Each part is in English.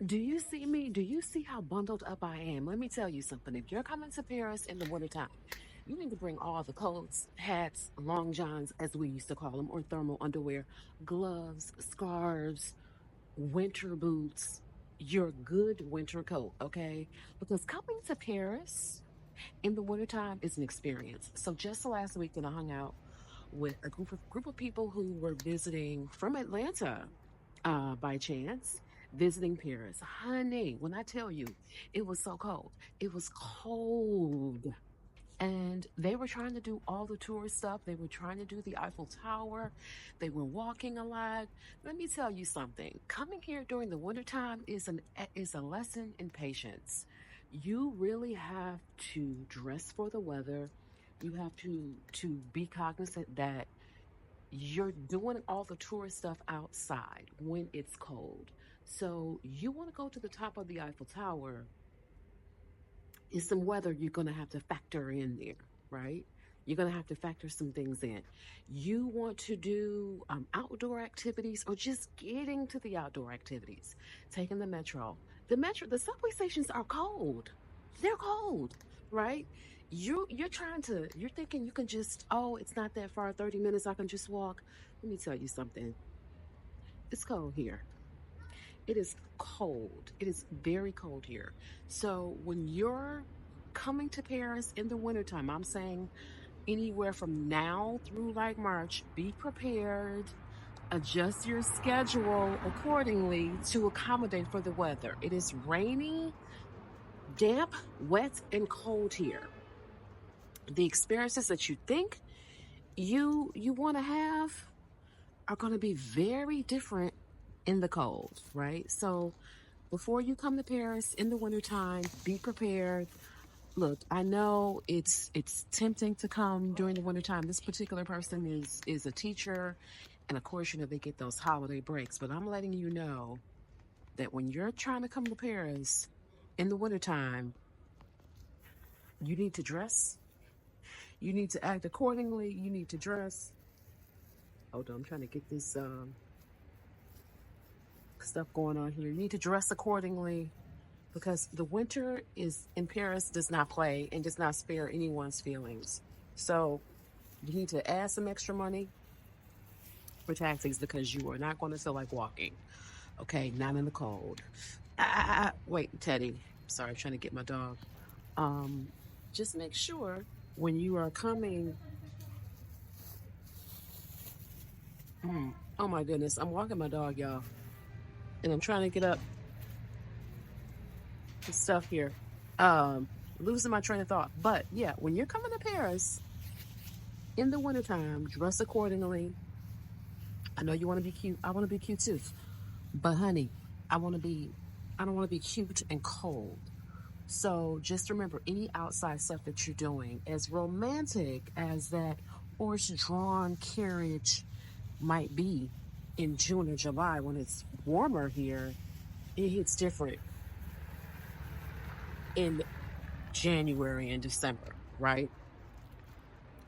Do you see me? Do you see how bundled up I am? Let me tell you something. If you're coming to Paris in the wintertime, you need to bring all the coats, hats, long johns, as we used to call them, or thermal underwear, gloves, scarves, winter boots, your good winter coat, okay? Because coming to Paris in the wintertime is an experience. So just last week, I hung out with a group of people who were visiting from Atlanta, by chance, visiting Paris. Honey, when I tell you, it was so cold. It was cold. And they were trying to do all the tourist stuff. They were trying to do the Eiffel Tower. They were walking a lot. Let me tell you something. Coming here during the wintertime is a lesson in patience. You really have to dress for the weather. You have to be cognizant that you're doing all the tourist stuff outside when it's cold. So you want to go to the top of the Eiffel Tower, is some weather you're going to have to factor in there, right? You're going to have to factor some things in. You want to do outdoor activities or just getting to the outdoor activities, taking the metro. The subway stations are cold. They're cold, right? You're thinking you can just, oh, it's not that far, 30 minutes, I can just walk. Let me tell you something. It's cold here. It is cold. It is very cold here. So when you're coming to Paris in the wintertime, I'm saying anywhere from now through like March, be prepared, adjust your schedule accordingly to accommodate for the weather. It is rainy, damp, wet, and cold here. The experiences that you think you want to have are going to be very different in the cold, right? So before you come to Paris in the wintertime, be prepared. Look, I know it's tempting to come during the wintertime. This particular person is a teacher, and of course, they get those holiday breaks. But I'm letting you know that when you're trying to come to Paris in the wintertime, you need to dress. You need to act accordingly. You need to dress. Hold on, I'm trying to get this stuff going on here. You need to dress accordingly because the winter is in Paris does not play and does not spare anyone's feelings. So you need to add some extra money for taxis because you are not going to feel like walking. Okay, not in the cold. Wait, Teddy. Sorry, I'm trying to get my dog. Um, just make sure when you are coming. Oh my goodness, I'm walking my dog, y'all, and I'm trying to get up the stuff here. Losing my train of thought. But yeah, when you're coming to Paris in the wintertime, dress accordingly. I know you want to be cute. I want to be cute too. But honey, I want to be I don't want to be cute and cold. So just remember any outside stuff that you're doing, as romantic as that horse-drawn carriage might be in June or July when it's warmer here, it hits different in January and December, right?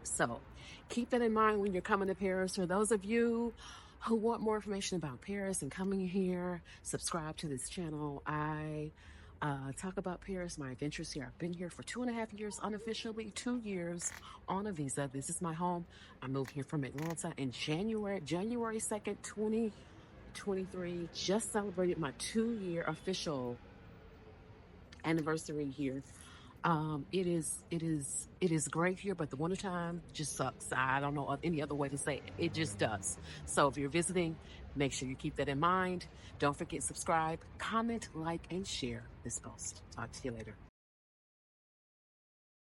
So keep that in mind when you're coming to Paris. For those of you who want more information about Paris and coming here, subscribe to this channel. I talk about Paris, my adventures here. I've been here for 2.5 years, unofficially 2 years on a visa. This is my home. I moved here from Atlanta in January 2nd, 2023. Just celebrated my 2-year official anniversary here. It is great here, but the wintertime just sucks. I don't know any other way to say it. It just does. So if you're visiting, make sure you keep that in mind. Don't forget, subscribe, comment, like, and share this post. Talk to you later.